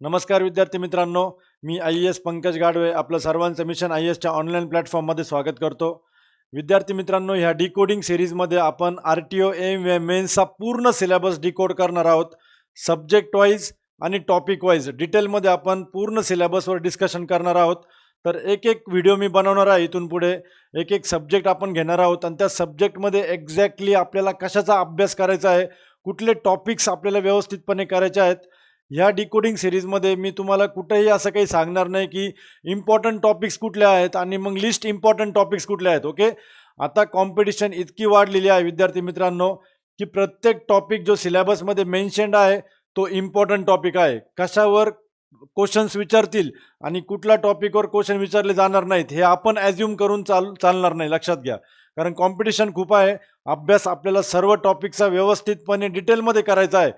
नमस्कार विद्यार्थी मित्रांनो, मी IAS पंकज गाडवे आपलं सर्वांचं मिशन IASच्या ऑनलाईन प्लॅटफॉर्ममध्ये स्वागत करतो. विद्यार्थी मित्रांनो, ह्या डिकोडिंग सिरीजमध्ये आपण RTO AIM मेन्सचा पूर्ण सिलेबस डिकोड करणार आहोत. सब्जेक्ट वाईज आणि टॉपिक वाईज डिटेलमध्ये आपण पूर्ण सिलेबसवर डिस्कशन करणार आहोत. तर एक एक व्हिडिओ मी बनवणार आहे. इथून पुढे एक एक सब्जेक्ट आपण घेणार आहोत आणि त्या सब्जेक्टमध्ये एक्झॅक्टली आपल्याला कशाचा अभ्यास करायचा आहे, कुठले टॉपिक्स आपल्याला व्यवस्थितपणे करायचे आहेत. ह्या डिकोडिंग सिरीजमध्ये मी तुम्हाला कुठेही असं काही सांगणार नाही की इम्पॉर्टंट टॉपिक्स कुठले आहेत आणि मग लिस्ट इम्पॉर्टंट टॉपिक्स कुठले आहेत. ओके, आता कॉम्पिटिशन इतकी वाढलेली आहे विद्यार्थी मित्रांनो की प्रत्येक टॉपिक जो सिलेबसमध्ये मेन्शन्ड आहे तो इम्पॉर्टंट टॉपिक आहे. कशावर क्वेश्चन्स विचारतील आणि कुठल्या टॉपिकवर क्वेश्चन विचारले जाणार नाहीत हे आपण ॲज्युम करून चालणार नाही. लक्षात घ्या, कारण कॉम्पिटिशन खूप आहे. अभ्यास आपल्याला सर्व टॉपिकचा व्यवस्थितपणे डिटेलमध्ये करायचा आहे.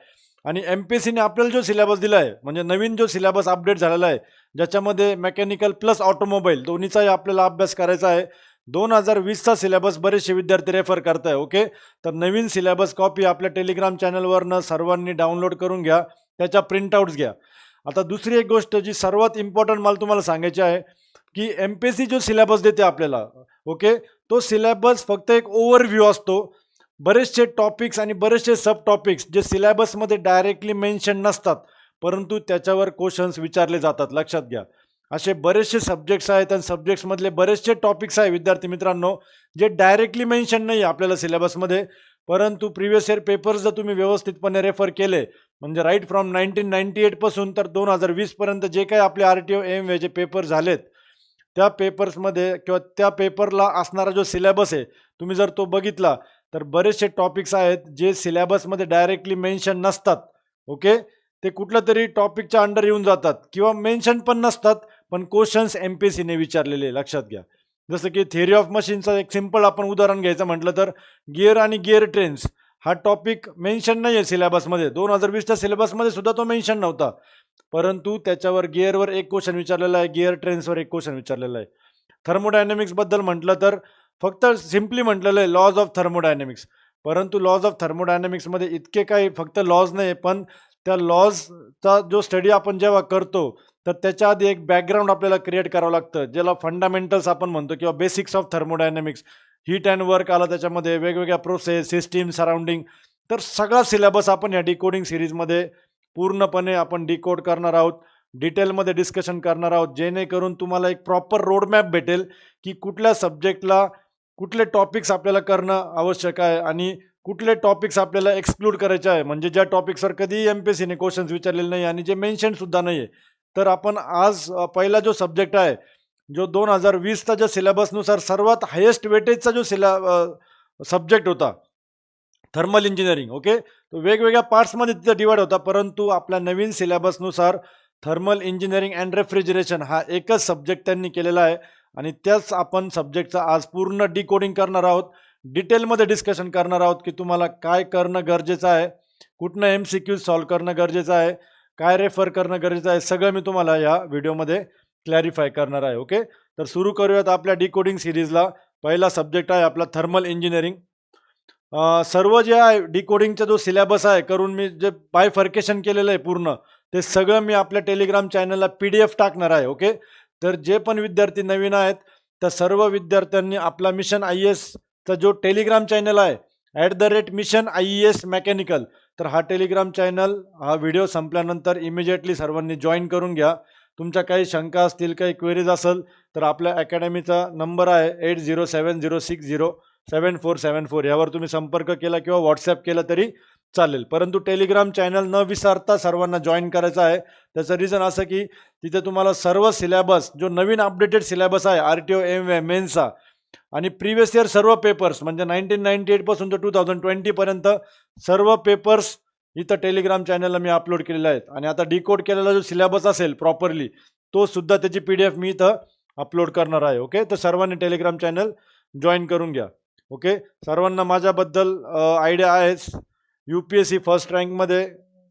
आणि MPSCने आपल्याला जो सिलेबस दिला आहे, म्हणजे नवीन जो सिलेबस अपडेट झालेला आहे, ज्याच्यामध्ये मेकॅनिकल प्लस ऑटोमोबाईल दोन्हीचाही आपल्याला अभ्यास करायचा आहे. 2020चा सिलेबस बरेचसे विद्यार्थी रेफर करत आहे. ओके, तर नवीन सिलेबस कॉपी आपल्या टेलिग्राम चॅनलवरनं सर्वांनी डाउनलोड करून घ्या, त्याच्या प्रिंटआउट्स घ्या. आता दुसरी एक गोष्ट जी सर्वात इम्पॉर्टंट मला तुम्हाला सांगायची आहे की MPSC जो सिलेबस देते आपल्याला, ओके, तो सिलेबस फक्त एक ओव्हरव्ह्यू असतो. बरेचसे टॉपिक्स आणि बरेचसे सब टॉपिक्स जे सिलेबसमध्ये डायरेक्टली मेन्शन नसतात, परंतु त्याच्यावर क्वेश्चन्स विचारले जातात. लक्षात घ्या, असे बरेचसे सब्जेक्ट्स आहेत आणि सब्जेक्ट्समधले बरेचसे टॉपिक्स आहे विद्यार्थी मित्रांनो जे डायरेक्टली मेन्शन नाही आहे आपल्याला सिलेबसमध्ये, परंतु प्रिव्हियस इयर पेपर्स जर तुम्ही व्यवस्थितपणे रेफर केले, म्हणजे राईट फ्रॉम 1998 पासून तर 2020 पर्यंत जे काही आपले RTO AIM जे पेपर झालेत, त्या पेपर्समध्ये किंवा त्या पेपरला असणारा जो सिलेबस आहे तुम्ही जर तो बघितला तर बरेचसे टॉपिक्स आहेत जे सिलेबसमध्ये डायरेक्टली मेन्शन नसतात. ओके, ते कुठलं तरी टॉपिकच्या अंडर येऊन जातात किंवा मेन्शन पण नसतात, पण क्वेश्चन्स MPSCने विचारलेले. लक्षात घ्या, जसं की थेअरी ऑफ मशीनचं एक सिम्पल आपण उदाहरण घ्यायचं म्हटलं तर गिअर आणि गिअर ट्रेन्स हा टॉपिक मेन्शन नाही आहे सिलेबसमध्ये. 2020च्या सिलेबसमध्ये सुद्धा तो मेन्शन नव्हता, परंतु त्याच्यावर गिअरवर एक क्वेश्चन विचारलेला आहे, गिअर ट्रेन्सवर एक क्वेश्चन विचारलेला आहे. थर्मोडायनॅमिक्सबद्दल म्हटलं तर फक्त सिम्पली म्हटलेलं आहे लॉज ऑफ थर्मोडायनॅमिक्स, परंतु लॉज ऑफ थर्मोडायनॅमिक्समध्ये इतके काही फक्त लॉज नाही, पण त्या लॉजचा जो स्टडी आपण जेव्हा करतो तर त्याच्या आधी एक बॅकग्राऊंड आपल्याला क्रिएट करावं लागतं, ज्याला फंडामेंटल्स आपण म्हणतो किंवा basics of thermodynamics. Heat and work आला त्याच्यामध्ये, वेगवेगळ्या प्रोसेस, सिस्टीम, सराउंडिंग. तर सगळा सिलेबस आपण या डिकोडिंग सिरीजमध्ये पूर्णपणे आपण डिकोड करणार आहोत, डिटेलमध्ये डिस्कशन करणार आहोत, जेणेकरून तुम्हाला एक प्रॉपर रोडमॅप भेटेल की कुठल्या सब्जेक्टला कुठले टॉपिक्स आपल्याला करणं आवश्यक आहे आणि कुठले टॉपिक्स आपल्याला एक्सक्लूड करायचे आहे, म्हणजे ज्या टॉपिक्सवर कधी MPSCने क्वेश्चन्स विचारलेले नाही आणि जे मेन्शनसुद्धा नाही आहे. तर आपण आज पहिला जो सब्जेक्ट आहे, जो 2020चा ज्या सिलेबसनुसार सर्वात हायेस्ट वेटेजचा जो सब्जेक्ट होता, थर्मल इंजिनिअरिंग. ओके, तो वेगवेगळ्या पार्ट्समध्ये तिथं डिवाइड होता, परंतु आपल्या नवीन सिलेबसनुसार थर्मल इंजिनिअरिंग अँड रेफ्रिजरेशन हा एकच सब्जेक्ट त्यांनी केलेला आहे आणि त्याच आपण सब्जेक्टचा आज पूर्ण डिकोडिंग करणार आहोत, डिटेलमध्ये डिस्कशन करणार आहोत की तुम्हाला काय करणं गरजेचं आहे, कुठनं MCQ सॉल्व करणं गरजेचं आहे, काय रेफर करणं गरजेचं आहे, सगळं मी तुम्हाला या व्हिडिओमध्ये क्लॅरिफाय करणार आहे. ओके, तर सुरू करूयात आपल्या डिकोडिंग सिरीजला. पहिला सब्जेक्ट आहे आपला थर्मल इंजिनिअरिंग. सर्व जे आहे डिकोडिंगचा जो सिलेबस आहे करून मी जे बायफर्केशन केलेलं आहे पूर्ण, ते सगळं मी आपल्या टेलिग्राम चॅनलला PDF टाकणार आहे. ओके, तर जे पण विद्यार्थी नवीन आहेत त्या सर्व विद्यार्थ्यांनी आपला मिशन IASचा जो टेलिग्राम चॅनल आहे @मिशन IAS मेकॅनिकल, तर हा टेलिग्राम चॅनल हा व्हिडिओ संपल्यानंतर इमिजिएटली सर्वांनी जॉईन करून घ्या. तुमच्या काही शंका असतील, काही क्वेरीज असेल तर आपल्या अकॅडमीचा नंबर आहे 8070607474, यावर तुम्ही संपर्क केला किंवा व्हॉट्सॲप केला तरी चालेल. परंतु टेलिग्राम चॅनल न विसरता सर्वांना जॉईन करायचं आहे. त्याचं रिझन असं की तिथे तुम्हाला सर्व सिलेबस जो नवीन अपडेटेड सिलेबस आहे RTO AIM मेन्सचा आणि प्रिव्हियस इयर सर्व पेपर्स, म्हणजे 1998 पासून तर 2020 पर्यंत सर्व पेपर्स इथं टेलिग्राम चॅनलला मी अपलोड केलेले आहेत. आणि आता डिकोड केलेला जो सिलेबस असेल प्रॉपरली तो सुद्धा त्याची PDF मी इथं अपलोड करणार आहे. ओके, तर सर्वांनी टेलिग्राम चॅनल जॉईन करून घ्या. ओके, सर्वांना माझ्याबद्दल आयडिया आहेच. UPSC फर्स्ट रँकमध्ये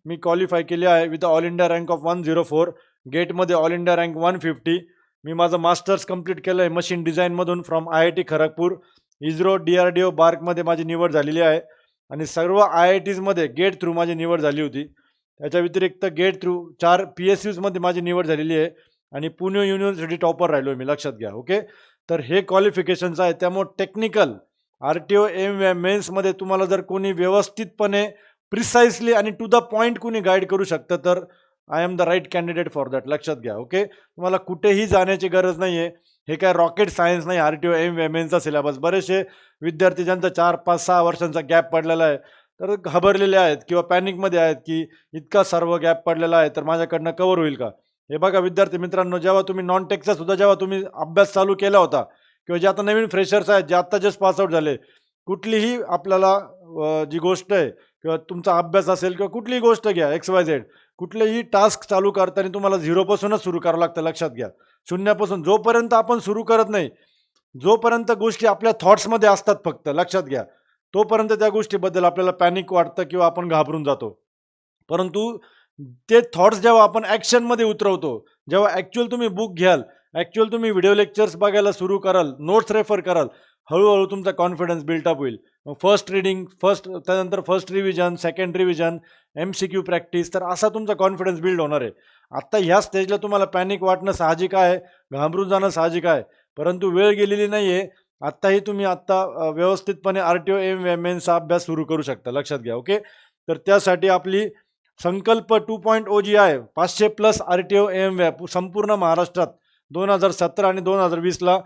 मी क्वालिफाय केली आहे with all India rank of 104, गेटमध्ये ऑल इंडिया रँक 150. मी माझं मास्टर्स कंप्लीट केलं आहे मशीन डिझाईनमधून from IIT Kharagpur. ISRO DRDO बार्कमध्ये माझी निवड झालेली आहे आणि सर्व IITsमध्ये गेट थ्रू माझी निवड झाली होती. त्याच्या व्यतिरिक्त गेट थ्रू 4 PSUजमध्ये माझी निवड झालेली आहे आणि पुणे युनिव्हर्सिटी टॉपर राहिलो मी, लक्षात घ्या. ओके, तर हे क्वालिफिकेशन्स आहे. त्यामुळे टेक्निकल RTO एम मेन्समध्ये तुम्हाला जर कोणी व्यवस्थितपणे प्रिसाइसली आणि टू द पॉईंट कोणी गाईड करू शकतं तर I am the right candidate for that, लक्षात घ्या. ओके, तुम्हाला कुठेही जाण्याची गरज नाही आहे. हे काय रॉकेट सायन्स नाही. RTO मेन्सचा सिलेबस बरेचसे विद्यार्थी ज्यांचा 4, 5, 6 वर्षांचा गॅप पडलेला आहे तर घाबरलेले आहेत किंवा पॅनिकमध्ये आहेत की इतका सर्व गॅप पडलेला आहे तर माझ्याकडनं कव्हर होईल का. हे बघा विद्यार्थी मित्रांनो, जेव्हा तुम्ही नॉन टेकचा सुद्धा जेव्हा तुम्ही अभ्यास चालू केला होता किंवा जे आता नवीन फ्रेशर्स आहेत जे आत्ता जस्ट पासआउट झाले, कुठलीही आपल्याला जी गोष्ट आहे किंवा तुमचा अभ्यास असेल किंवा कुठलीही गोष्ट घ्या XYZ, कुठलेही टास्क चालू करताना तुम्हाला झिरोपासूनच सुरू करावं लागतं, लक्षात घ्या. शून्यापासून जोपर्यंत आपण सुरू करत नाही, जोपर्यंत गोष्टी आपल्या थॉट्समध्ये असतात फक्त, लक्षात घ्या, तोपर्यंत त्या गोष्टीबद्दल आपल्याला पॅनिक वाटतं किंवा आपण घाबरून जातो. परंतु ते थॉट्स जेव्हा आपण ॲक्शनमध्ये उतरवतो, जेव्हा ॲक्च्युअल तुम्ही बुक घ्याल, ॲक्च्युअल तुम्ही व्हिडिओ लेक्चर्स बघायला सुरू कराल, नोट्स रेफर कराल, हळूहळू तुमचा कॉन्फिडन्स बिल्टअप होईल. फर्स्ट रीडिंग, त्यानंतर first revision, second revision, MCQ practice, तर असा तुमचा कॉन्फिडन्स बिल्ड होणार आहे. आत्ता ह्या स्टेजला तुम्हाला पॅनिक वाटणं साहजिक आहे, घाबरून जाणं साहजिक आहे, परंतु वेळ गेलेली नाही आहे. आत्ताही तुम्ही व्यवस्थितपणे RTO मेन्सचा अभ्यास सुरू करू शकता, लक्षात घ्या. ओके, तर त्यासाठी आपली संकल्प 2.0 जी आहे, 500+ RTO संपूर्ण महाराष्ट्रात 2017 आणि 2020ला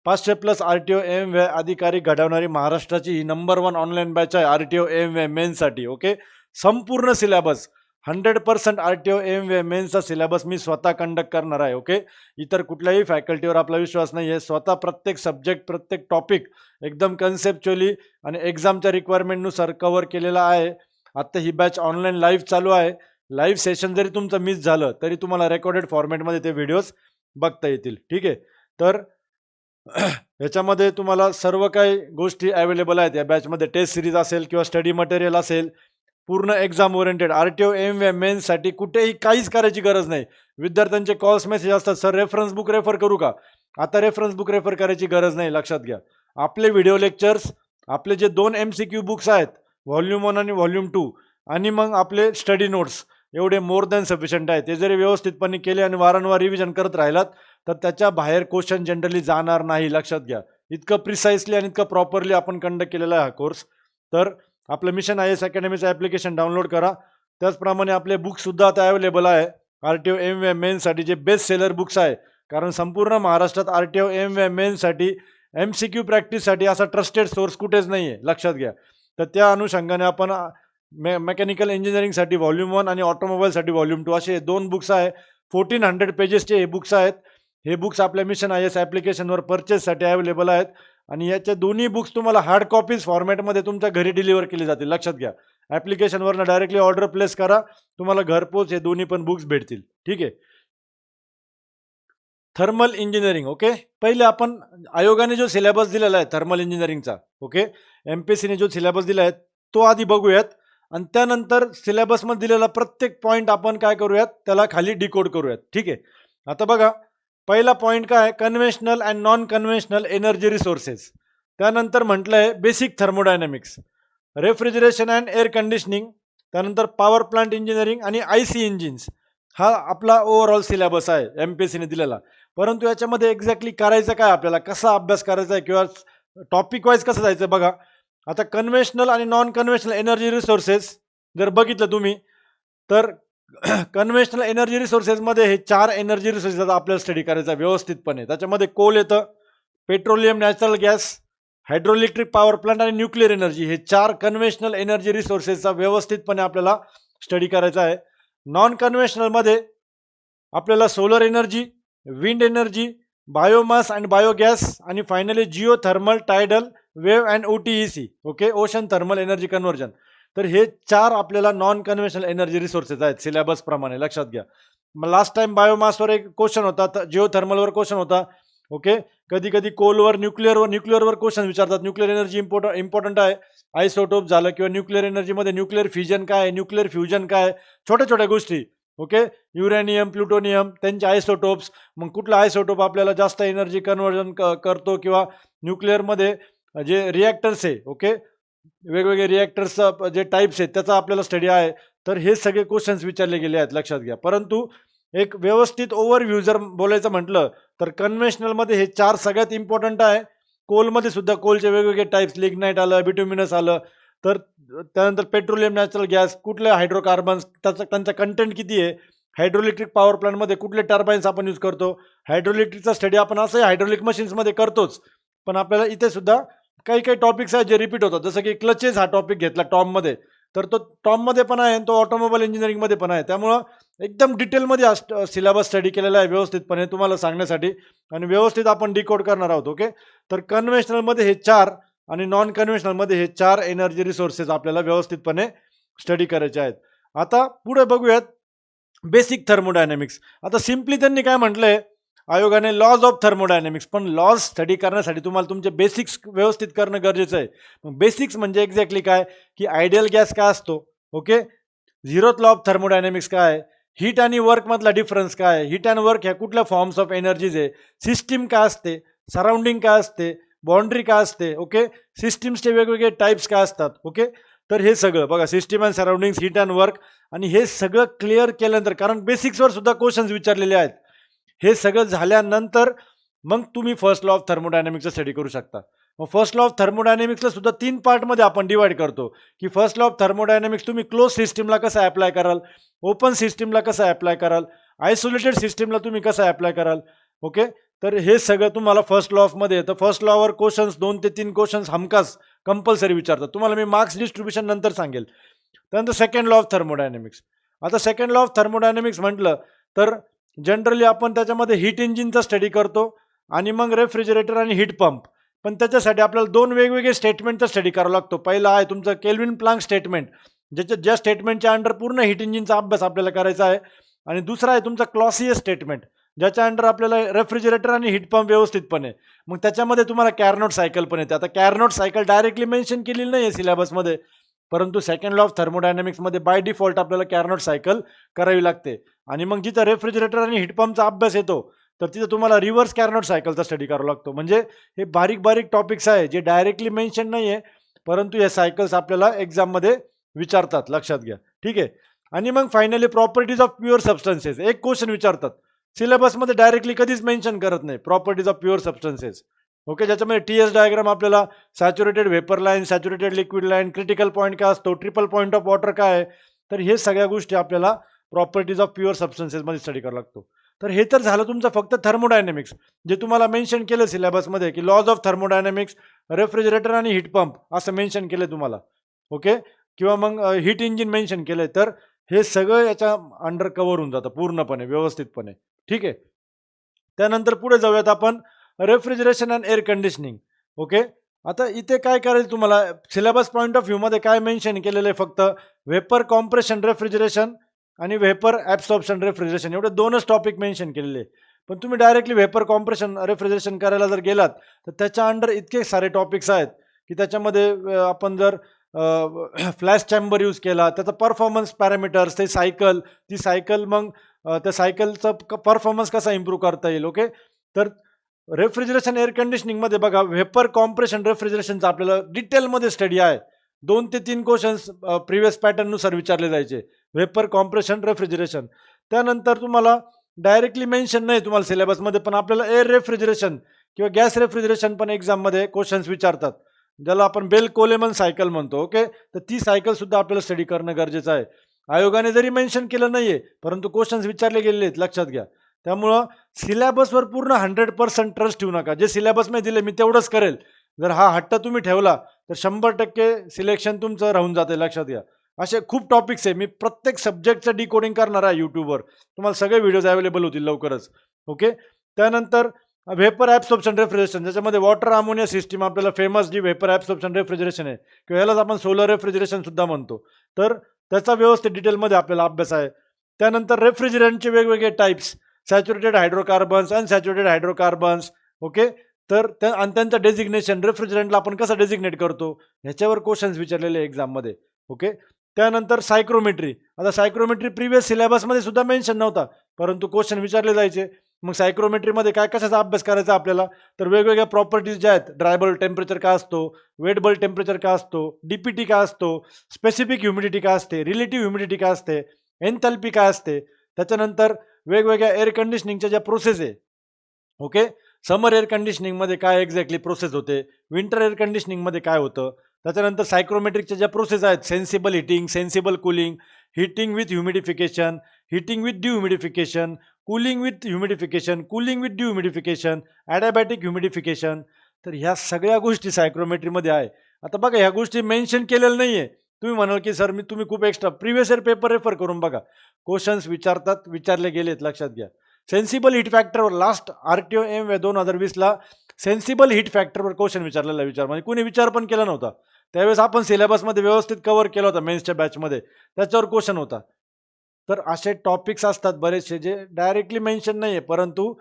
500+ RTO अधिकारी घडवणारी महाराष्ट्राची ही नंबर 1 ऑनलाईन बॅच आहे RTO मेन्ससाठी. ओके, संपूर्ण सिलेबस 100% RTO मेन्सचा सिलेबस मी स्वतः कंडक्ट करणार आहे. ओके, इतर कुठल्याही फॅकल्टीवर आपला विश्वास नाही आहे. स्वतः प्रत्येक सब्जेक्ट, प्रत्येक टॉपिक एकदम कन्सेप्च्युअली आणि एक्झामच्या रिक्वायरमेंटनुसार कव्हर केलेला आहे. आत्ता ही बॅच ऑनलाईन लाईव्ह चालू आहे. लाईव्ह सेशन जरी तुमचं मिस झालं तरी तुम्हाला रेकॉर्डेड फॉर्मॅटमध्ये ते व्हिडिओज बघता येतील. ठीक आहे, तर याच्यामध्ये तुम्हाला सर्व काही गोष्टी अवेलेबल आहेत या बॅचमध्ये. टेस्ट सिरीज असेल किंवा स्टडी मटेरियल असेल, पूर्ण एक्झाम ओरिएंटेड. RTO मेन्ससाठी कुठेही काहीच करायची गरज नाही. विद्यार्थ्यांचे कॉल्स मेसेज असतात, सर रेफरन्स बुक रेफर करू का? आता रेफरन्स बुक रेफर करायची गरज नाही, लक्षात घ्या. आपले व्हिडिओ लेक्चर्स, आपले जे 2 MCQ बुक्स आहेत, व्हॉल्यूम 1 आणि व्हॉल्यूम 2, आणि मग आपले स्टडी नोट्स, एवढे मोर दॅन सफिशियंट आहे. ते जरी व्यवस्थितपणे केले आणि वारंवार रिव्हिजन करत राहिलात तर त्याच्या बाहेर क्वेश्चन जनरली जाणार नाही, लक्षात घ्या. इतकं प्रिसाइसली आणि इतकं प्रॉपरली आपण कंडक्ट केलेला आहे हा कोर्स. तर आपलं मिशन IAS अकॅडमीचं ॲप्लिकेशन डाउनलोड करा. त्याचप्रमाणे आपले बुकसुद्धा आता अवेलेबल आहे RTO मेन्ससाठी, जे बेस्ट सेलर बुक्स आहे. कारण संपूर्ण महाराष्ट्रात RTO मेन्ससाठी MCQ प्रॅक्टिससाठी असा ट्रस्टेड सोर्स कुठेच नाही आहे, लक्षात घ्या. तर त्या अनुषंगाने आपण मेकॅनिकल इंजिनिअरिंगसाठी व्हॉल्यूम 1 आणि ऑटोमोबाईलसाठी व्हॉल्यूम 2 असे 2 बुक्स आहे. 1400 पेजेसचे हे बुक्स आहेत. हे बुक्स आपल्या मिशन IAS ॲप्लिकेशनवर परचेससाठी अवेलेबल आहेत आणि याच्या दोन्ही बुक्स तुम्हाला हार्ड कॉपीज फॉर्मॅटमध्ये तुमच्या घरी डिलिव्हर केली जातील, लक्षात घ्या. ॲप्लिकेशनवरनं डायरेक्टली ऑर्डर प्लेस करा, तुम्हाला घरपोच हे दोन्ही पण बुक्स भेटतील. ठीक आहे. Thermal engineering. ओके, पहिले आपण आयोगाने जो सिलेबस दिलेला आहे थर्मल इंजिनिअरिंगचा, ओके, MPSCने जो सिलेबस दिला आहे तो आधी बघूयात आणि त्यानंतर सिलेबसमध्ये दिलेला प्रत्येक पॉईंट आपण काय करूयात, त्याला खाली डिकोड करूयात. ठीक आहे. आता बघा, पहिला पॉईंट काय आहे, conventional and non conventional energy resources. त्यानंतर म्हटलं आहे basic thermodynamics, refrigeration and air conditioning, त्यानंतर पॉवर प्लांट इंजिनिअरिंग आणि IC इंजिन्स. हा आपला ओव्हरऑल सिलेबस आहे MPSCने दिलेला. परंतु याच्यामध्ये एक्झॅक्टली करायचं काय, आपल्याला कसा अभ्यास करायचा आहे किंवा टॉपिक वाईज कसं जायचं बघा. आता कन्व्हेन्शनल आणि नॉन कन्व्हेन्शनल एनर्जी रिसोर्सेस जर बघितलं तुम्ही तर कन्व्हेन्शनल एनर्जी रिसोर्सेसमध्ये हे 4 एनर्जी रिसोर्सेस आपल्याला स्टडी करायचा व्यवस्थितपणे. त्याच्यामध्ये कोल येतं, petroleum, natural gas, hydroelectric power plant आणि न्यूक्लिअर एनर्जी. हे 4 कन्व्हेन्शनल एनर्जी रिसोर्सेसचा व्यवस्थितपणे आपल्याला स्टडी करायचा आहे. नॉन कन्व्हेन्शनलमध्ये आपल्याला solar energy, wind energy, biomass and biogas आणि finally geothermal, tidal, wave and OTEC, okay, ocean thermal energy conversion. तर हे 4 आपल्याला नॉन कन्व्हेन्शनल एनर्जी रिसोर्सेस आहेत सिलेबस प्रमाणे, लक्षात घ्या. मग लास्ट टाइम बायोमासवर एक क्वेश्चन होता, जिओ थर्मलवर क्वेश्चन होता. ओके, कधी कधी कोलवर, न्यूक्लिअरवर क्वेश्चन विचारतात. न्यूक्लिअर एनर्जी इम्पॉर्टंट आहे. आयसोटोप झालं किंवा न्यूक्लिअर एनर्जीमध्ये न्यूक्लिअर फिजन काय आहे, न्यूक्लिअर फ्युजन काय आहे, छोट्या छोट्या गोष्टी. ओके, युरेनियम, प्लुटोनियम, त्यांचे आयसोटोप्स, मग कुठला आयसोटोप आपल्याला जास्त एनर्जी कन्व्हर्जन करतो किंवा न्यूक्लिअरमध्ये जे रिॲक्टर्स आहे, ओके, वेगवेगळे रिॲक्टर्सचं जे टाईप्स आहेत त्याचा आपल्याला स्टडी आहे. तर हे सगळे क्वेश्चन्स विचारले गेले आहेत, लक्षात घ्या. परंतु एक व्यवस्थित ओव्हरव्ह्यू जर बोलायचं म्हटलं तर कन्व्हेन्शनलमध्ये हे 4 सगळ्यात इम्पॉर्टंट आहे. कोलमध्ये सुद्धा कोलचे वेगवेगळे टाईप्स, लिग्नाईट आलं, बिट्युमिनस आलं, तर त्यानंतर पेट्रोलियम, नॅचरल गॅस, कुठले हायड्रोकार्बन्स, त्यांचा कंटेंट किती आहे, हायड्रोइलेक्ट्रिक पॉवर प्लांटमध्ये कुठले टर्बाईन्स आपण यूज करतो. हायड्रोइलेक्ट्रिकचा स्टडी आपण असंही हायड्रोलिक मशीन्समध्ये करतोच, पण आपल्याला इथे सुद्धा काही काही टॉपिक्स आहेत जे रिपीट होतात. जसं की क्लचेस हा टॉपिक घेतला टॉममध्ये, तर तो टॉममध्ये पण आहे आणि तो ऑटोमोबाईल इंजिनिअरिंगमध्ये पण आहे. त्यामुळं एकदम डिटेलमध्ये सिलेबस स्टडी केलेला आहे व्यवस्थितपणे तुम्हाला सांगण्यासाठी, आणि व्यवस्थित आपण डिकोड करणार आहोत. ओके, तर कन्व्हेन्शनलमध्ये हे 4 आणि नॉन कन्व्हेन्शनलमध्ये हे 4 एनर्जी रिसोर्सेस आपल्याला व्यवस्थितपणे स्टडी करायचे आहेत. आता पुढे बघूयात बेसिक थर्मोडायनॅमिक्स. आता सिम्पली त्यांनी काय म्हटलंय आयोगाने, लॉज ऑफ थर्मोडायनॅमिक्स. पण लॉज स्टडी करण्यासाठी तुम्हाला तुमचे बेसिक्स व्यवस्थित करणं गरजेचं आहे. मग बेसिक्स म्हणजे एक्झॅक्टली काय, की आयडियल गॅस काय असतो, okay, zeroth law of thermodynamics काय आहे, हीट आणि वर्कमधला डिफरन्स काय आहे, हीट अँड वर्क ह्या कुठल्या फॉर्म्स ऑफ एनर्जीज आहे, सिस्टीम काय असते, सराउंडिंग काय असते, बाउंड्री काय असते, ओके, सिस्टीम्सचे वेगवेगळे टाईप्स काय असतात. ओके, तर हे सगळं बघा, system and surroundings, heat and work, आणि हे सगळं क्लिअर केल्यानंतर, कारण बेसिक्सवर सुद्धा क्वेश्चन्स विचारलेले आहेत, हे सगळं झाल्यानंतर मग तुम्ही फर्स्ट लॉ ऑफ थर्मोडायनॅमिक्सचा स्टडी करू शकता. मग फर्स्ट लॉ ऑफ थर्मोडायनॅमिक्सला सुद्धा 3 पार्टमध्ये आपण डिवाइड करतो, की फर्स्ट लॉ ऑफ थर्मोडायनॅमिक्स तुम्ही क्लोज सिस्टीमला कसं अप्लाय कराल, ओपन सिस्टीमला कसं अप्लाय कराल, आयसोलेटेड सिस्टीमला तुम्ही कसं अप्लाय कराल. ओके, तर हे सगळं तुम्हाला फर्स्ट लॉ ऑफमध्ये येतं. फर्स्ट लॉवर क्वेश्चन्स 2 ते 3 क्वेश्चन्स हमखास कंपल्सरी विचारतात. तुम्हाला मी मार्क्स डिस्ट्रीब्युशन नंतर सांगेल. त्यानंतर सेकंड लॉ ऑफ थर्मोडायनॅमिक्स. आता सेकंड लॉ ऑफ थर्मोडायनॅमिक्स म्हटलं तर जनरली आपण त्याच्यामध्ये हीट इंजिनचा स्टडी करतो आणि मग रेफ्रिजरेटर आणि हीट पंप. पण त्याच्यासाठी आपल्याला 2 वेगवेगळे स्टेटमेंटचा स्टडी करावा लागतो. पहिला आहे तुमचं केल्विन प्लांक स्टेटमेंट, ज्या स्टेटमेंटच्या अंडर पूर्ण हीट इंजिनचा अभ्यास आपल्याला करायचा आहे, आणि दुसरा आहे तुमचा क्लॉसियस स्टेटमेंट, ज्याच्या अंडर आपल्याला रेफ्रिजरेटर आणि हीट पंप व्यवस्थितपणे. मग त्याच्यामध्ये तुम्हाला कॅरनोट सायकल पण येते. आता कॅरनोट सायकल डायरेक्टली मेन्शन केलेली नाही आहे सिलेबसमध्ये, परंतु सेकंड लॉ ऑफ थर्मोडायनॅमिक्समध्ये बाय डिफॉल्ट आपल्याला कॅरनोट सायकल करावी लागते. आणि मग जिथं रेफ्रिजरेटर आणि हीट पंपचा अभ्यास येतो तर तिथं तुम्हाला रिव्हर्स कॅरनोट सायकलचा स्टडी करावा लागतो. म्हणजे हे बारीक बारीक टॉपिक्स आहे जे डायरेक्टली मेन्शन नाही आहे, परंतु हे सायकल्स आपल्याला एक्झाममध्ये विचारतात, लक्षात घ्या. ठीक आहे. आणि मग finally properties of pure substances, एक क्वेश्चन विचारतात, सिलेबसमध्ये डायरेक्टली कधीच मेन्शन करत नाही, properties of pure substances. Okay, ज्याच्यामध्ये TS डायग्राम आपल्याला saturated vapour line, saturated liquid line, critical point काय असतो, ट्रिपल पॉईंट ऑफ वॉटर काय आहे, तर हे सगळ्या गोष्टी आपल्याला प्रॉपर्टीज ऑफ प्युअर सबस्टन्सेसमध्ये स्टडी करावा लागतो. तर हे तर झालं तुमचं फक्त थर्मोडायनॅमिक्स, जे तुम्हाला मेन्शन केलं सिलेबसमध्ये, की लॉज ऑफ थर्मोडायनॅमिक्स, रेफ्रिजरेटर आणि हीट पंप असं मेन्शन केलं तुम्हाला. ओके, किंवा मग हीट इंजिन मेन्शन केलंय, तर हे सगळं याच्या अंडर कव्हर होऊन जातं पूर्णपणे व्यवस्थितपणे. ठीक आहे. त्यानंतर पुढे जाऊयात आपण, refrigeration and air conditioning. Okay, आता इथे काय करायचं तुम्हाला, सिलेबस पॉईंट ऑफ व्ह्यूमध्ये काय मेन्शन केलेलं आहे, फक्त व्हेपर कॉम्प्रेशन रेफ्रिजरेशन आणि व्हेपर ॲब्सॉर्प्शन रेफ्रिजरेशन, एवढे 2च टॉपिक मेन्शन केलेले आहे. पण तुम्ही डायरेक्टली व्हेपर कॉम्प्रेशन रेफ्रिजरेशन करायला जर गेलात तर त्याच्या अंडर इतके सारे टॉपिक्स आहेत की त्याच्यामध्ये आपण जर फ्लॅश चॅम्बर यूज केला, त्याचा परफॉर्मन्स पॅरामीटर्स, ते सायकल, ती सायकल, मग त्या सायकलचा परफॉर्मन्स कसा इम्प्रूव्ह करता येईल. ओके, तर रेफ्रिजरेशन एअर कंडिशनिंगमध्ये बघा, व्हेपर कॉम्प्रेशन रेफ्रिजरेशनचा आपल्याला डिटेलमध्ये स्टडी आहे. 2 ते 3 क्वेश्चन्स प्रिव्हियस पॅटर्ननुसार विचारले जायचे, व्हेपर कॉम्प्रेशन रेफ्रिजरेशन. त्यानंतर तुम्हाला डायरेक्टली मेन्शन नाही तुम्हाला सिलेबसमध्ये, पण आपल्याला एअर रेफ्रिजरेशन किंवा गॅस रेफ्रिजरेशन पण एक्झाममध्ये क्वेश्चन्स विचारतात, ज्याला आपण बेल कोलेमन सायकल म्हणतो. ओके, तर ती सायकल सुद्धा आपल्याला स्टडी करणं गरजेचं आहे. आयोगाने जरी मेन्शन केलं नाहीये, परंतु क्वेश्चन्स विचारले गेलेले आहेत, लक्षात घ्या. त्यामुळं सिलेबसवर पूर्ण 100% ट्रस्ट ठेवू नका. जे सिलेबसमध्ये दिले मी तेवढंच करेल, जर हा हट्ट तुम्ही ठेवला तर 100% सिलेक्शन तुमचं राहून जाते, लक्षात घ्या. असे खूप टॉपिक्स आहे, मी प्रत्येक सब्जेक्टचं डिकोडिंग करणार आहे यूट्यूबवर, तुम्हाला सगळे व्हिडिओज अवेलेबल होतील लवकरच. ओके, त्यानंतर व्हेपर ॲब्सॉर्प्शन रेफ्रिजरेशन, ज्याच्यामध्ये वॉटर अमोनिया सिस्टीम आपल्याला फेमस जी व्हेपर ॲब्सॉर्प्शन रेफ्रिजरेशन आहे, किंवा यालाच आपण सोलर रेफ्रिजरेशन सुद्धा म्हणतो, तर त्याचा व्यवस्थित डिटेलमध्ये आपल्याला अभ्यास आहे. त्यानंतर रेफ्रिजरंटचे वेगवेगळे types, saturated hydrocarbons, unsaturated hydrocarbons. Okay, तर आणि त्यांचं डेजिग्नेशन, रेफ्रिजरंटला आपण कसं डेजिग्नेट करतो, ह्याच्यावर क्वेश्चन्स विचारलेले एक्झाममध्ये. ओके, त्यानंतर सायक्रोमेट्री. आता सायक्रोमेट्री प्रिव्हियस सिलेबसमध्ये सुद्धा मेन्शन नव्हता, परंतु क्वेश्चन विचारले जायचे. मग सायक्रोमेट्रीमध्ये काय कशाचा अभ्यास करायचा आपल्याला, तर वेगवेगळ्या प्रॉपर्टीज ज्या आहेत, ड्रायबल टेम्परेचर काय असतो, वेटबल टेम्परेचर काय असतो, डीपीटी काय असतो, स्पेसिफिक ह्युमिडिटी काय असते, रिलेटिव्ह ह्युमिडिटी काय असते, एन्थॅल्पी काय असते, त्याच्यानंतर वेगवेगळ्या एअर कंडिशनिंगच्या ज्या प्रोसेस आहे, ओके, समर एअर कंडिशनिंगमध्ये काय एक्झॅक्टली प्रोसेस होते, विंटर एअर कंडिशनिंगमध्ये काय होतं, त्याच्यानंतर सायक्रोमेट्रिकच्या ज्या प्रोसेस आहेत, sensible heating, sensible cooling, heating with ह्युमिडिफिकेशन, हिटिंग विथ डिह्युमिडिफिकेशन, कूलिंग विथ ह्युमिडिफिकेशन, कूलिंग विथ डिह्युमिडिफिकेशन, ॲडॅबॅटिक ह्युमिडिफिकेशन, तर ह्या सगळ्या गोष्टी सायक्रोमेट्रीमध्ये आहे. आता बघा ह्या गोष्टी मेन्शन केलेल्या नाही आहे. तुम्ही म्हणाल की सर तुम्ही खूप extra previous year paper refer करून बघा, क्वेश्चन्स विचारतात, विचारले गेलेत, लक्षात घ्या. सेन्सिबल हिट फॅक्टरवर लास्ट RTO एम 2020ला सेन्सिबल हिट फॅक्टरवर क्वेश्चन विचारलेला म्हणजे कोणी विचार पण केला नव्हता. त्यावेळेस आपण सिलेबसमध्ये व्यवस्थित कव्हर केला होता मेन्सच्या बॅचमध्ये, त्याच्यावर क्वेश्चन होता. तर असे टॉपिक्स असतात बरेचसे जे डायरेक्टली मेन्शन नाही आहे, परंतु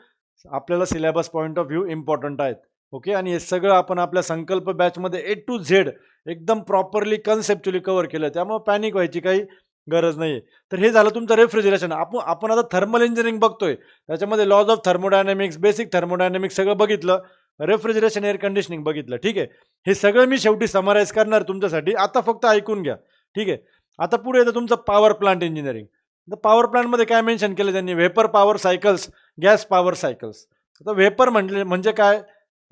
आपल्याला syllabus point of view important आहेत. ओके, आणि हे सगळं आपण आपल्या संकल्प बॅचमध्ये A to Z एकदम प्रॉपरली कन्सेप्च्युअली कव्हर केलं, त्यामुळे पॅनिक व्हायची काही गरज नाही. तर हे झालं तुमचं रेफ्रिजरेशन. आपण आता थर्मल इंजिनिअरिंग बघतोय, त्याच्यामध्ये laws of thermodynamics, basic thermodynamics सगळं बघितलं, रेफ्रिजरेशन एअर कंडिशनिंग बघितलं. ठीक आहे, हे सगळं मी शेवटी समराईज करणार तुमच्यासाठी, आता फक्त ऐकून घ्या. ठीक आहे, आता पुढे येतं तुमचं पॉवर प्लांट इंजिनिअरिंग. तर पॉवर प्लांटमध्ये काय मेन्शन केलं त्यांनी, vapour power cycles, gas power cycles. आता व्हेपर म्हणजे काय,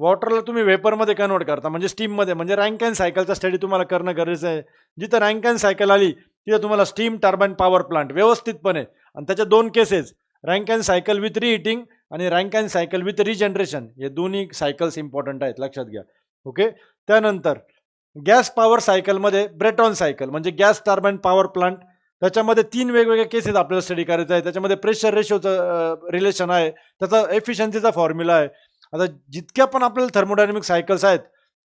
वॉटरला तुम्ही व्हेपरमध्ये कन्वर्ट करता, म्हणजे स्टीममध्ये, म्हणजे रँकाईन सायकलचा स्टडी तुम्हाला करणं गरजेचं आहे. जिथं रँकाईन सायकल आली तिथं तुम्हाला स्टीम टर्बाईन पॉवर प्लांट व्यवस्थितपणे, आणि त्याच्या दोन केसेस, रँकाईन सायकल विथ रिहीटिंग आणि रँकाईन सायकल विथ रिजनरेशन, हे दोन्ही सायकल्स इम्पॉर्टंट आहेत, लक्षात घ्या. ओके, त्यानंतर गॅस पॉवर सायकलमध्ये ब्रेटॉन सायकल म्हणजे गॅस टर्बाईन पॉवर प्लांट, त्याच्यामध्ये 3 वेगवेगळे केसेस आपल्याला स्टडी करायचं आहे. त्याच्यामध्ये प्रेशर रेशोचं रिलेशन आहे, त्याचा एफिशियन्सीचा फॉर्म्युला आहे. आता जितक्या पण आपल्याला थर्मोडायनॅमिक सायकल्स आहेत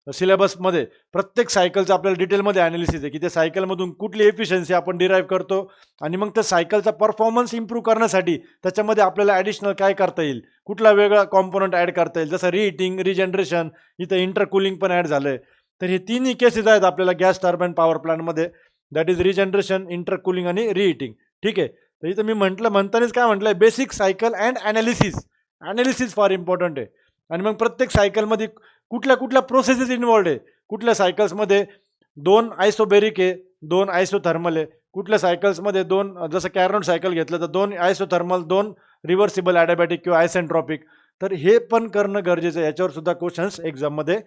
सिलेबसमध्ये, प्रत्येक सायकलचं आपल्याला डिटेलमध्ये ॲनालिसिस आहे की त्या सायकलमधून कुठली एफिशियन्सी आपण डिराईव्ह करतो, आणि मग त्या सायकलचा परफॉर्मन्स इम्प्रूव्ह करण्यासाठी त्याच्यामध्ये आपल्याला ॲडिशनल काय करता येईल, कुठला वेगळा कॉम्पोनंट ॲड करता येईल, जसं रिहीटिंग, रिजनरेशन, इथं इंटरकुलिंग पण ॲड झालं आहे. तर हे तिन्ही केसेस आहेत आपल्याला गॅस टर्बाईन पॉवर प्लांटमध्ये, दॅट इज रिजनरेशन, इंटरकुलिंग आणि रिहीटिंग. ठीक आहे, तर इथं मी म्हणतानाच काय म्हटलं आहे, बेसिक सायकल अँड ॲनालिसिस फार इम्पॉर्टंट आहे. आणि मग प्रत्येक सायकलमध्ये कुठल्या प्रोसेसेस इन्वॉल्ड आहे, कुठल्या सायकल्समध्ये 2 आयसोबेरिक आहे, 2 आयसोथर्मल आहे, कुठल्या सायकल्समध्ये 2, जसं कॅरनोट सायकल घेतलं तर 2 आयसोथर्मल, 2 रिव्हर्सिबल ॲडॅबॅटिक किंवा आयसेंट्रॉपिक. तर हे पण करणं गरजेचं आहे, याच्यावर सुद्धा क्वेश्चन्स एक्झाममध्ये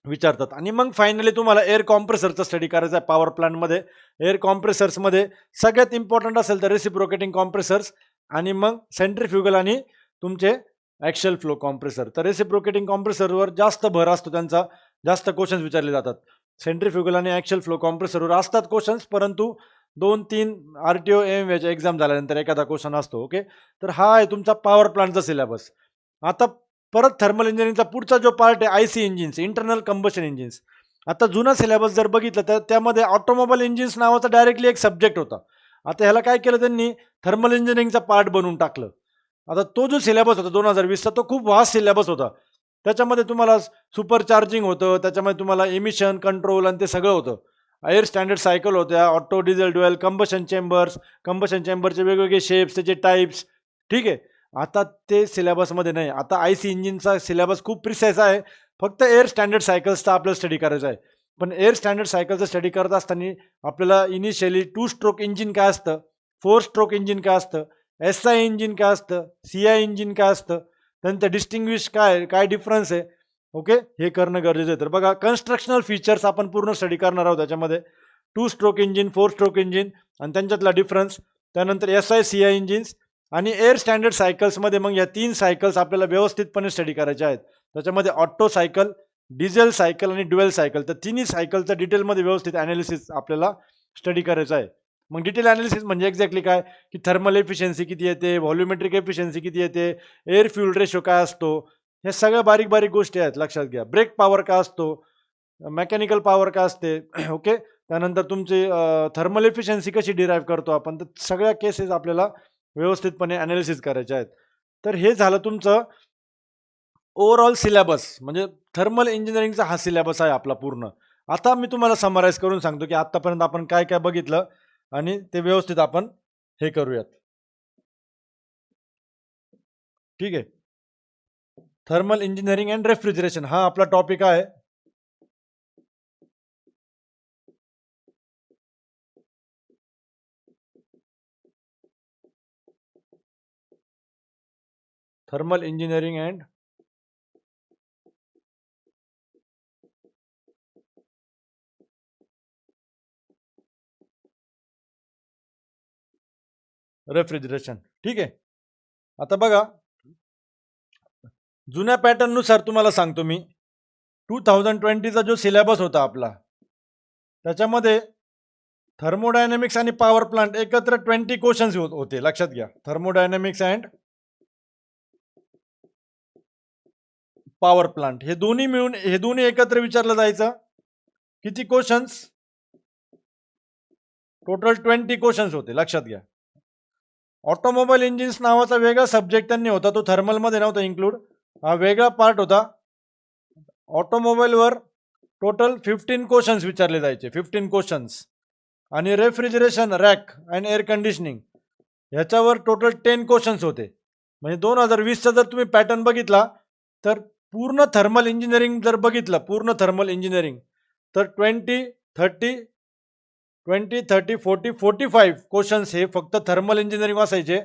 विचारतात. आणि मग फायनली तुम्हाला एअर कॉम्प्रेसरचा स्टडी करायचा आहे पॉवर प्लांटमध्ये. एअर कॉम्प्रेसर्समध्ये सगळ्यात इम्पॉर्टंट असेल तर रेसिप्रोकेटिंग कॉम्प्रेसर्स, आणि मग सेंट्रीफ्युगल आणि तुमचे ॲक्शियल फ्लो कॉम्प्रेसर. तर रेसिप्रोकेटिंग कॉम्प्रेसरवर जास्त भर असतो त्यांचा, जास्त क्वेश्चन्स विचारले जातात. सेंट्रीफ्युगल आणि ॲक्शियल फ्लो कॉम्प्रेसरवर असतात क्वेश्चन्स, परंतु 2-3 RTO AMVच्या एक्झाम झाल्यानंतर एखादा क्वेश्चन असतो. ओके, तर हा आहे तुमचा पॉवर प्लांटचा सिलेबस. आता परत थर्मल इंजिनिअरिंगचा पुढचा जो पार्ट आहे IC engines, internal combustion engines. आता जुना सिलेबस जर बघितलं तर त्यामध्ये ऑटोमोबाईल इंजिन्स नावाचा डायरेक्टली एक सब्जेक्ट होता. आता ह्याला काय केलं त्यांनी, थर्मल इंजिनिअरिंगचा पार्ट बनवून टाकलं. आता तो जो सिलेबस होता 2020चा, तो खूप वास्ट सिलेबस होता. त्याच्यामध्ये तुम्हाला सुपर चार्जिंग होतं, त्याच्यामध्ये तुम्हाला इमिशन कंट्रोल आणि ते सगळं होतं. एअर स्टँडर्ड सायकल होत्या, ऑटो डिझेल ड्युएल, कंबशन चेंबरचे वेगवेगळे शेप्स, त्याचे टाईप्स. ठीक आहे, आता ते सिलेबसमध्ये नाही. आता IC इंजिनचा सिलेबस खूप प्रिसाईज आहे. फक्त एअर स्टँडर्ड सायकल्सचा आपल्याला स्टडी करायचा आहे. पण एअर स्टँडर्ड सायकलचा स्टडी करत असताना आपल्याला इनिशियली 2 स्ट्रोक इंजिन काय असतं, 4 स्ट्रोक इंजिन काय असतं, SI इंजिन काय असतं, CI इंजिन काय असतं, त्यांचं डिस्टिंग्विश काय डिफरन्स आहे, ओके, हे करणं गरजेचं आहे. तर बघा, कन्स्ट्रक्शनल फीचर्स आपण पूर्ण स्टडी करणार आहोत त्याच्यामध्ये. 2 स्ट्रोक इंजिन, 4 स्ट्रोक इंजिन आणि त्यांच्यातला डिफरन्स, त्यानंतर SI CI इंजिन्स, आणि एअर स्टँडर्ड सायकल्समध्ये मग या 3 सायकल्स आपल्याला व्यवस्थितपणे स्टडी करायच्या आहेत. त्याच्यामध्ये ऑटो सायकल, डिझेल सायकल आणि ड्युएल सायकल. तर तिन्ही सायकलचं डिटेलमध्ये व्यवस्थित ॲनालिसिस आपल्याला स्टडी करायचं आहे. मग डिटेल ॲनालिसिस म्हणजे एक्झॅक्टली काय, की थर्मल एफिशियन्सी किती येते, व्हॉल्युमेट्रिक एफिशियन्सी किती येते, एअर फ्युल रेशो काय असतो, ह्या सगळ्या बारीक बारीक गोष्टी आहेत, लक्षात घ्या. ब्रेक पॉवर काय असतो, मेकॅनिकल पॉवर काय असते, ओके, त्यानंतर तुमची थर्मल एफिशियन्सी कशी डिराईव्ह करतो आपण, तर सगळ्या केसेस आपल्याला व्यवस्थितपणे ॲनालिसिस करायचे आहेत. तर हे झालं तुमचं ओव्हरऑल सिलेबस, म्हणजे थर्मल इंजिनिअरिंगचा हा सिलेबस आहे आपला पूर्ण. आता मी तुम्हाला समराईज करून सांगतो की आतापर्यंत आपण काय काय बघितलं, आणि ते व्यवस्थित आपण हे करूयात. ठीक आहे. थर्मल इंजिनिअरिंग अँड रेफ्रिजरेशन हा आपला टॉपिक आहे. Thermal engineering and refrigeration. ठीक आहे. आता बघा, जुन्या पॅटर्न नुसार तुम्हाला सांगतो मी, 2020चा जो सिलेबस होता आपला, त्याच्यामध्ये थर्मोडायनॅमिक्स आणि पॉवर प्लांट एकत्र 20 क्वेश्चन्स होते. लक्षात घ्या, थर्मोडायनॅमिक्स अँड पॉवर प्लांट हे दोन्ही मिळून, हे दोन्ही एकत्र विचारलं जायचं. किती क्वेश्चन्स? टोटल 20 क्वेश्चन्स होते. लक्षात घ्या. ऑटोमोबाईल इंजिन्स नावाचा वेगळा सब्जेक्ट त्यांनी होता, तो थर्मलमध्ये नव्हता इन्क्लूड, हा वेगळा पार्ट होता. ऑटोमोबाईलवर टोटल 15 क्वेश्चन्स विचारले जायचे, 15 क्वेश्चन्स. आणि refrigeration, rack and air conditioning ह्याच्यावर टोटल 10 क्वेश्चन्स होते. म्हणजे 2020चा जर तुम्ही पॅटर्न बघितला तर पूर्ण थर्मल इंजिनिअरिंग जर बघितलं, पूर्ण थर्मल इंजिनिअरिंग, तर 20, 30, 40, 45 क्वेश्चन्स हे फक्त थर्मल इंजिनिअरिंग असायचे.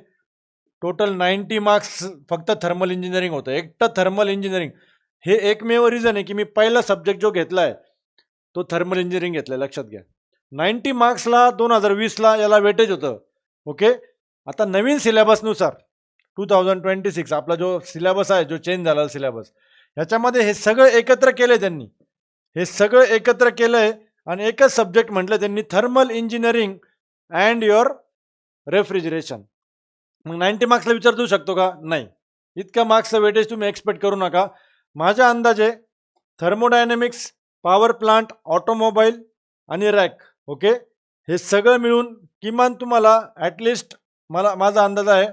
टोटल 90 मार्क्स फक्त थर्मल इंजिनिअरिंग होतं, एकटं थर्मल इंजिनिअरिंग. हे एकमेव रिझन आहे की मी पहिला सब्जेक्ट जो घेतलाय तो थर्मल इंजिनिअरिंग घेतलाय. लक्षात घ्या, 90 मार्क्सला 2020ला याला वेटेज होतं. ओके. आता नवीन सिलेबसनुसार 2026 आपला जो सिलेबस आहे, जो चेंज झालेला सिलेबस, ह्याच्यामध्ये हे सगळं एकत्र केलंय त्यांनी. हे सगळं एकत्र केलंय आणि एकच सब्जेक्ट म्हटलं त्यांनी, thermal engineering and your refrigeration. मग 90 मार्क्सला विचार देऊ शकतो का? नाही. इतकं मार्क्सचं वेटेज तुम्ही एक्सपेक्ट करू नका. माझ्या अंदाजे थर्मोडायनॅमिक्स, पॉवर प्लांट, ऑटोमोबाईल आणि रॅक, ओके, हे सगळं मिळून किमान तुम्हाला ॲटलिस्ट, माझा अंदाज आहे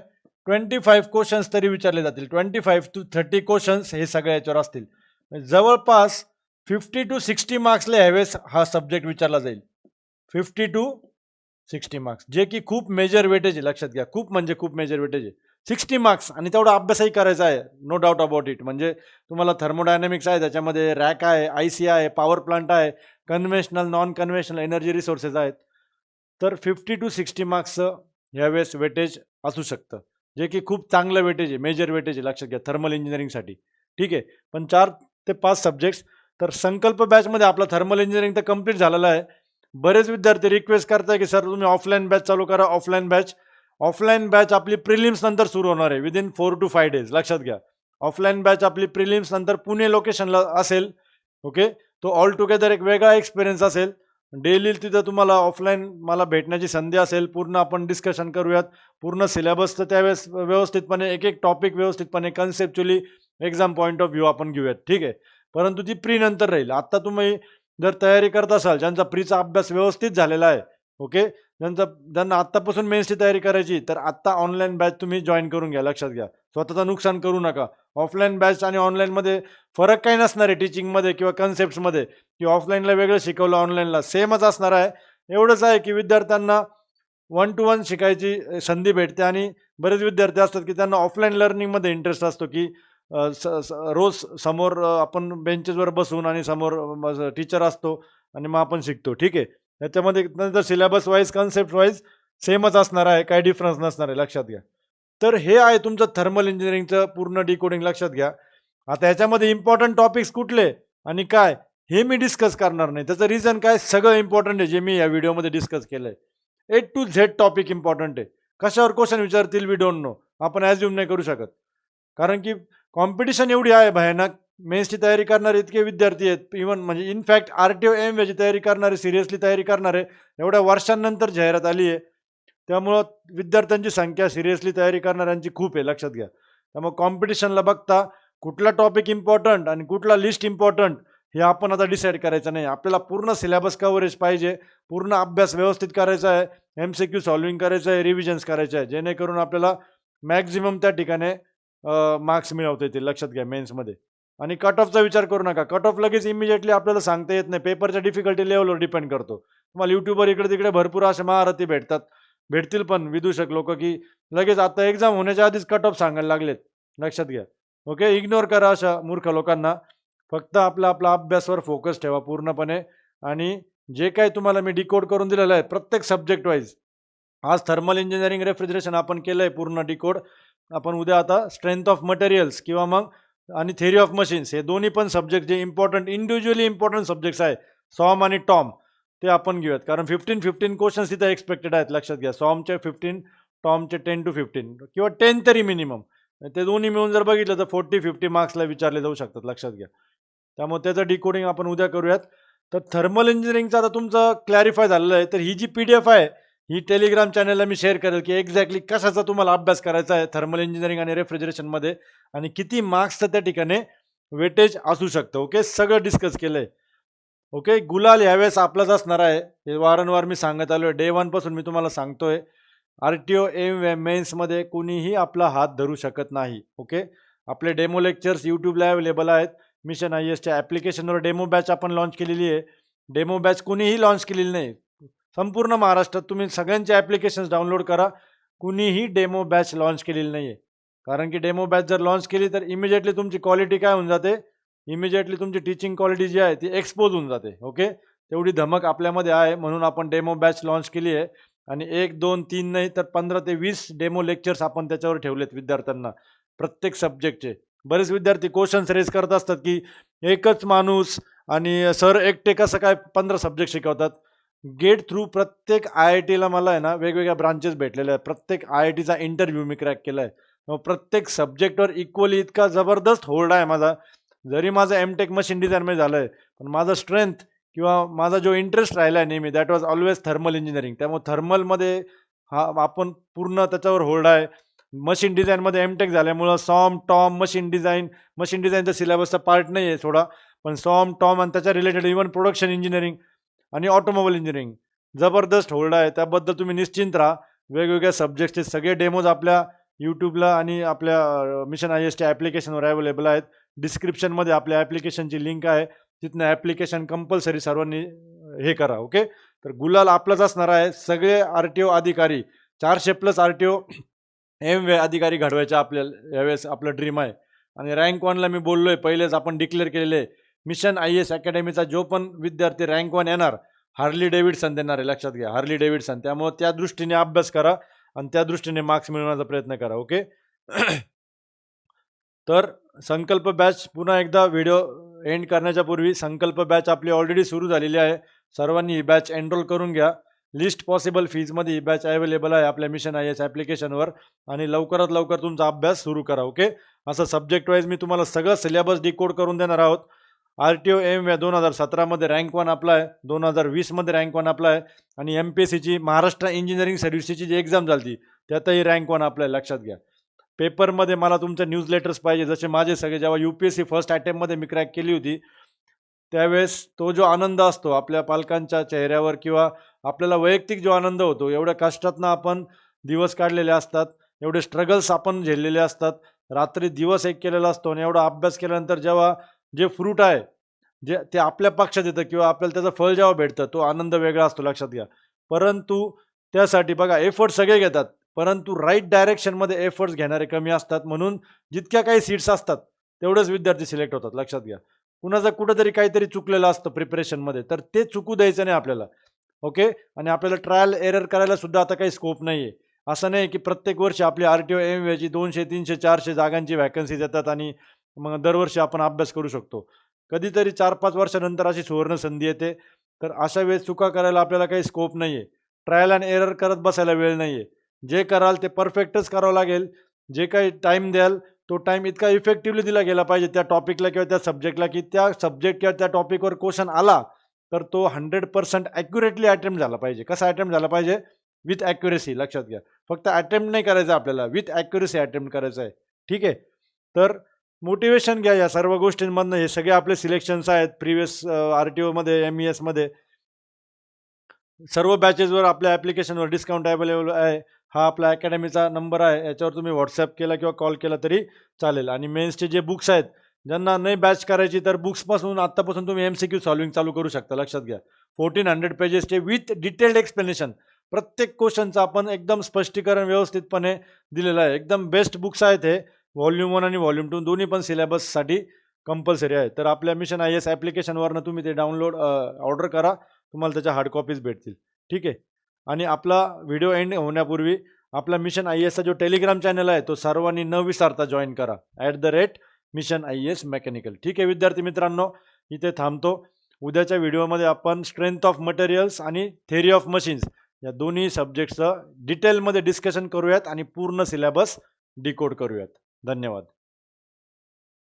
25 क्वेश्चन्स तरी विचारले जातील. 25 to 30 क्वेश्चन्स हे सगळ्या याच्यावर असतील. जवळपास 50 to 60 मार्क्सला ह्यावेळेस हा सब्जेक्ट विचारला जाईल. 50 to 60 मार्क्स, जे की खूप मेजर वेटेज आहे. लक्षात घ्या, खूप म्हणजे खूप मेजर वेटेज आहे. 60 मार्क्स आणि तेवढा अभ्यासही करायचा आहे, नो डाऊट अबाउट इट. म्हणजे तुम्हाला थर्मोडायनॅमिक्स आहे, त्याच्यामध्ये रॅक आहे, IC आहे, पॉवर प्लांट आहे, conventional, non conventional energy resources आहेत. तर 50 to 60 मार्क्सचं ह्यावेळेस वेटेज असू शकतं, जे की खूप चांगलं वेटेज आहे, मेजर वेटेज आहे. लक्षात घ्या, थर्मल इंजिनिअरिंगसाठी. ठीक आहे. पण 4 ते 5 सब्जेक्ट्स. तर संकल्प बॅचमध्ये आपला थर्मल इंजिनिअरिंग तर कम्प्लीट झालेला आहे. बरेच विद्यार्थी रिक्वेस्ट करताय की सर तुम्ही ऑफलाईन बॅच चालू करा, ऑफलाईन बॅच. ऑफलाईन बॅच आपली प्रिलिम्स नंतर सुरू होणार आहे, विदिन 4 to 5 days. लक्षात घ्या, ऑफलाईन बॅच आपली प्रिलिम्स नंतर पुणे लोकेशनला असेल. ओके. तो ऑल टुगेदर एक वेगळा एक्सपिरियन्स असेल. डेली तिथं तुम्हाला ऑफलाईन मला भेटण्याची संधी असेल. पूर्ण आपण डिस्कशन करूयात, पूर्ण सिलेबसचं त्यावेळेस व्यवस्थितपणे, एक एक टॉपिक व्यवस्थितपणे conceptually exam point of view आपण घेऊयात. ठीक आहे. परंतु ती प्री नंतर राहील. आत्ता तुम्ही जर तयारी करत असाल, ज्यांचा प्रीचा अभ्यास व्यवस्थित झालेला आहे, ओके, ज्यांना आत्तापासून मेन्सची तयारी करायची, तर आत्ता ऑनलाईन बॅच तुम्ही जॉईन करून घ्या. लक्षात घ्या, स्वतःचं नुकसान करू नका. ऑफलाईन बॅच आणि ऑनलाईनमध्ये फरक काही नसणार आहे, टीचिंगमध्ये किंवा कन्सेप्ट्समध्ये, की ऑफलाईनला वेगळं शिकवलं, ऑनलाईनला सेमच असणार आहे. एवढंच आहे की विद्यार्थ्यांना 1 to 1 शिकायची संधी भेटते. आणि बरेच विद्यार्थी असतात की त्यांना ऑफलाईन लर्निंगमध्ये इंटरेस्ट असतो, की रोज समोर आपण बेंचेसवर बसून आणि समोर टीचर असतो आणि मग आपण शिकतो. ठीक आहे. त्याच्यामध्ये नंतर सिलेबस वाईज, कन्सेप्ट वाईज सेमच असणार आहे, काही डिफरन्स नसणार आहे. लक्षात घ्या. तर हे आहे तुमचं थर्मल इंजिनिअरिंगचं पूर्ण डिकोडिंग. लक्षात घ्या. आता ह्याच्यामध्ये इम्पॉर्टंट टॉपिक्स कुठले आणि काय हे मी डिस्कस करणार नाही. त्याचं रिझन काय, सगळं इम्पॉर्टंट आहे जे मी या व्हिडिओमध्ये डिस्कस केलं आहे. A to Z topic important आहे. कशावर क्वेश्चन विचारतील वी डोंट नो, आपण ॲज्युम नाही करू शकत. कारण की कॉम्पिटिशन एवढी आहे भयानक. मेन्सची तयारी करणारे इतके विद्यार्थी आहेत, इव्हन म्हणजे इनफॅक्ट RTO AIMVAची तयारी करणारे, सिरियसली तयारी करणारे एवढ्या वर्षांनंतर जाहिरात आली आहे. त्यामुळं विद्यार्थ्यांची संख्या, सिरियसली तयारी करणाऱ्यांची खूप आहे. लक्षात घ्या. त्यामुळे कॉम्पिटिशनला बघता कुठला टॉपिक इम्पॉर्टंट आणि कुठला लिस्ट इम्पॉर्टंट हे आपण आता डिसाईड करायचं नाही. आपल्याला पूर्ण सिलेबस कव्हरेज पाहिजे, पूर्ण अभ्यास व्यवस्थित करायचा आहे, MCQ सॉल्विंग करायचं आहे, रिव्हिजन्स करायचं आहे, जेणेकरून आपल्याला मॅक्झिमम त्या ठिकाणी मार्क्स मिळवता येतील. लक्षात घ्या, मेन्समध्ये. आणि कट ऑफचा विचार करू नका. कट ऑफ लगेच इमिजिएटली आपल्याला सांगता येत नाही, पेपरच्या डिफिकल्टी लेवलवर डिपेंड करतो. तुम्हाला यूट्यूबवर इकडे तिकडे भरपूर असे महारथी भेटतील पण विदूषक लोक, की लगेच आता एक्झाम होण्याच्या आधीच कट ऑफ सांगायला लागलेत. लक्षात घ्या. ओके, इग्नोर करा अशा मूर्ख लोकांना. फक्त आपला आपला अभ्यासावर फोकस ठेवा पूर्णपणे. आणि जे काही तुम्हाला मी डिकोड करून दिलेलं आहे प्रत्येक सब्जेक्ट वाईज, आज थर्मल इंजिनिअरिंग रेफ्रिजरेशन आपण केलंय पूर्ण डिकोड. आपण उद्या आता स्ट्रेंथ ऑफ मटेरियल्स किंवा मग आणि थेरी ऑफ मशीन्स, हे दोन्ही पण सब्जेक्ट जे इम्पॉर्टंट इंडिव्हिज्युअली इम्पॉर्टंट सब्जेक्ट्स आहे, सॉम आणि टॉम, ते आपण घेऊयात. कारण 15-15 क्वेश्चन्स तिथे एक्सपेक्टेड आहेत. लक्षात घ्या, सॉमचे 15, टॉमचे 10 to 15 किंवा 10 तरी मिनिमम. ते दोन्ही मिळून जर बघितलं तर 40-50 मार्क्सला विचारले जाऊ शकतात. लक्षात घ्या. त्यामुळे त्याचं डिकोडिंग आपण उद्या करूयात. तर थर्मल इंजिनिअरिंगचं आता तुमचं क्लॅरिफाय झालेलं आहे. तर ही जी PDF आहे, ही टेलिग्राम चॅनलला मी शेअर करेल की एक्झॅक्टली कशाचा तुम्हाला अभ्यास करायचा आहे थर्मल इंजिनिअरिंग आणि रेफ्रिजरेशनमध्ये, आणि किती मार्क्सचं त्या ठिकाणी वेटेज असू शकतं. ओके, सगळं डिस्कस केलं आहे. ओके, गुलाल यावेळेस आपलाच असणार आहे. हे वारंवार मी सांगत आलो आहे. डे 1 पासून मी तुम्हाला सांगतोय. RTO मेन्समध्ये कुणीही आपला हात धरू शकत नाही. ओके, आपले डेमो लेक्चर्स यूट्यूबला अवेलेबल आहेत. मिशन IASच्या ॲप्लिकेशनवर डेमो बॅच आपण लॉन्च केलेली आहे. डेमो बॅच कुणीही लॉन्च केलेली नाही. संपूर्ण महाराष्ट्रात तुम्ही सगळ्यांचे ॲप्लिकेशन्स डाउनलोड करा. कुणीही डेमो बॅच लॉन्च केलेली नाही आहे. कारण की डेमो बॅच जर लॉन्च केली तर इमिजिएटली तुमची क्वालिटी काय होऊन जाते, इमिजिएटली तुमची टीचिंग क्वालिटी जी आहे ती एक्सपोज होऊन जाते. ओके, तेवढी धमक आपल्यामध्ये आहे म्हणून आपण डेमो बॅच लॉन्च केली आहे. आणि 1, 2, 3 नाही तर 15 ते 20 डेमो लेक्चर्स आपण त्याच्यावर ठेवलेत विद्यार्थ्यांना प्रत्येक सब्जेक्टचे. बरेच विद्यार्थी क्वेश्चन्स रेज करत असतात की एकच माणूस आणि सर एकटे कसं काय 15 सब्जेक्ट शिकवतात. गेट थ्रू प्रत्येक IITला मला आहे ना वेगवेगळ्या ब्रांचेस भेटलेल्या आहेत. प्रत्येक IITचा इंटरव्ह्यू मी क्रॅक केला आहे. प्रत्येक सब्जेक्टवर इक्वली इतका जबरदस्त होल्ड आहे माझा. जरी माझं M.Tech मशीन डिझाईनमध्ये झालं आहे, पण माझं स्ट्रेंथ किंवा माझा जो इंटरेस्ट राहिला आहे नेहमी, that was always thermal engineering. त्यामुळे थर्मलमध्ये आपण पूर्ण त्याच्यावर होल्ड आहे. मशीन डिझाईनमध्ये M.Tech झाल्यामुळं सॉम, टॉम, मशीन डिझाईनचा सिलेबसचा पार्ट नाही आहे थोडा, पण सॉम, टॉम आणि त्याच्या रिलेटेड इव्हन प्रोडक्शन इंजिनिअरिंग आणि ऑटोमोबाईल इंजिनिअरिंग जबरदस्त होल्ड आहे. त्याबद्दल तुम्ही निश्चिंत राहा. वेगवेगळ्या सब्जेक्टचे सगळे डेमोज आपल्या यूट्यूबला आणि आपल्या मिशन IASच्या ॲप्लिकेशनवर अवेलेबल आहेत. डिस्क्रिप्शनमध्ये आपल्या ॲप्लिकेशनची लिंक आहे. तिथनं ॲप्लिकेशन कंपल्सरी सर्वांनी हे करा. ओके, तर गुलाल आपलाच असणार आहे. सगळे RTO अधिकारी 400+ RTO अधिकारी घडवायचे आपल्याला यावेळेस आपलं ड्रीम आहे. आणि रँक 1ला मी बोललोय पहिलेच आपण डिक्लेअर केलेले आहे. मिशन IAS अकॅडमीचा जो पण विद्यार्थी रँक 1 येणार, हार्ली डेव्हिडसन देणार आहे. लक्षात घ्या, हार्ली डेव्हिडसन. त्यामुळे त्या दृष्टीने अभ्यास करा आणि त्या दृष्टीने मार्क्स मिळवण्याचा प्रयत्न करा. ओके तर संकल्प बॅच पुन्हा एकदा व्हिडिओ एंड करण्याच्या पूर्वी, संकल्प बॅच आपली ऑलरेडी सुरू झालेली आहे. सर्वांनी ही बॅच एनरोल करून घ्या. लिस्ट पॉसिबल फीजमध्ये ही बॅच अवेलेबल आहे आपल्या मिशन IAS ॲप्लिकेशनवर. आणि लवकरात लवकर तुमचा अभ्यास सुरू करा. ओके, असं सब्जेक्ट वाईज मी तुम्हाला सगळं सिलेबस डिकोड करून देणार आहोत. RTO 2017मध्ये रँक 1 आपला आहे, 2020मध्ये रँक 1 आपला आहे, आणि MPSCची महाराष्ट्र इंजिनिअरिंग सर्व्हिसेसची जी एक्झाम झाली त्यातही रँक 1 आपला आहे. लक्षात घ्या. पेपरमध्ये मला तुमचे न्यूज लेटर्स पाहिजे, जसे माझे सगळे. जेव्हा UPSC फर्स्ट अटेम्प्टमध्ये मी क्रॅक केली होती त्यावेळेस तो जो आनंद असतो आपल्या पालकांच्या चेहऱ्यावर, किंवा आपल्याला वैयक्तिक जो आनंद होतो, एवढ्या कष्टातनं आपण दिवस काढलेले असतात, एवढे स्ट्रगल्स आपण झेललेले असतात, रात्री दिवस एक केलेला असतो, आणि एवढा अभ्यास केल्यानंतर जेव्हा जे फ्रूट आहे जे ते आपल्या पक्षात येतं किंवा आपल्याला त्याचं फळ जेव्हा भेटतं, तो आनंद वेगळा असतो. लक्षात घ्या. परंतु त्यासाठी बघा एफर्ट सगळे घेतात, परंतु राईट डायरेक्शनमध्ये एफर्ट्स घेणारे कमी असतात. म्हणून जितक्या काही सीट्स असतात तेवढेच विद्यार्थी सिलेक्ट होतात. लक्षात घ्या. कुणाचं कुठंतरी काहीतरी चुकलेलं असतं प्रिपरेशनमध्ये, तर ते चुकू द्यायचं नाही आपल्याला. ओके, आणि आपल्याला ट्रायल एरर करायला सुद्धा आता काही स्कोप नाही आहे. असं नाही की प्रत्येक वर्षी आपली RTO MVAची 200, 300, 400 जागांची व्हॅकन्सीज येतात आणि मग दरवर्षी आपण अभ्यास करू शकतो. कधीतरी 4-5 वर्षानंतर अशी सुवर्ण संधी येते. तर अशा वेळेस चुका करायला आपल्याला काही स्कोप नाही आहे. ट्रायल अँड एरर करत बसायला वेळ नाही आहे. जे कराल ते परफेक्टच करावं लागेल. जे काही टाईम द्याल तो टाईम इतका इफेक्टिव्हली दिला गेला पाहिजे त्या टॉपिकला किंवा त्या सब्जेक्टला, की त्या सब्जेक्ट किंवा त्या टॉपिकवर क्वेश्चन आला तर तो 100% ॲक्युरेटली अटेम्प्ट झाला पाहिजे. कसा अटेम्प्ट झाला पाहिजे? With accuracy. लक्षात घ्या. फक्त अटेम्प्ट नाही करायचं आपल्याला, विथ ॲक्युरेसी अटेम्प्ट करायचं आहे. ठीक आहे. तर मोटिवेशन घ्या या सर्व गोष्टींमधनं. हे सगळे आपले सिलेक्शन्स आहेत प्रिव्हियस RTOमध्ये, MESमध्ये. सर्व बॅचेसवर आपल्या ॲप्लिकेशनवर डिस्काउंट अवेलेबल आहे. हा आपला अकॅडमीचा नंबर आहे, याच्यावर तुम्ही व्हॉट्सॲप केला किंवा कॉल केला तरी चालेल. आणि मेन्सचे जे बुक्स आहेत, ज्यांना नाही बॅच करायची तर बुक्सपासून आत्तापासून तुम्ही MCQ सॉल्विंग चालू करू शकता. लक्षात घ्या. 1400 पेजेसचे विथ डिटेल्ड एक्सप्लेनेशन. प्रत्येक क्वेश्चनचं आपण एकदम स्पष्टीकरण व्यवस्थितपणे दिलेलं आहे. एकदम बेस्ट बुक्स आहेत हे. व्हॉल्यूम 1 आणि व्हॉल्यूम 2 दोन्ही पण सिलेबससाठी कंपल्सरी आहे. तर आपल्या मिशन आय एस ॲप्लिकेशनवरनं तुम्ही ते डाउनलोड ऑर्डर करा. तुम्हाला त्याच्या हार्ड कॉपीज भेटतील. ठीक आहे. आणि आपला व्हिडिओ एंड होण्यापूर्वी आपला मिशन आय एसचा जो टेलिग्राम चॅनल आहे तो सर्वांनी न विसरता जॉईन करा. @Mission IAS mechanical. ठीक आहे विद्यार्थी मित्रांनो, इथे थांबतो. उद्याच्या व्हिडिओमध्ये आपण स्ट्रेंथ ऑफ मटेरियल्स आणि थेअरी ऑफ मशीन्स या दोन्ही सब्जेक्ट्सचं डिटेलमध्ये डिस्कशन करूयात आणि पूर्ण सिलेबस डिकोड करूयात. धन्यवाद.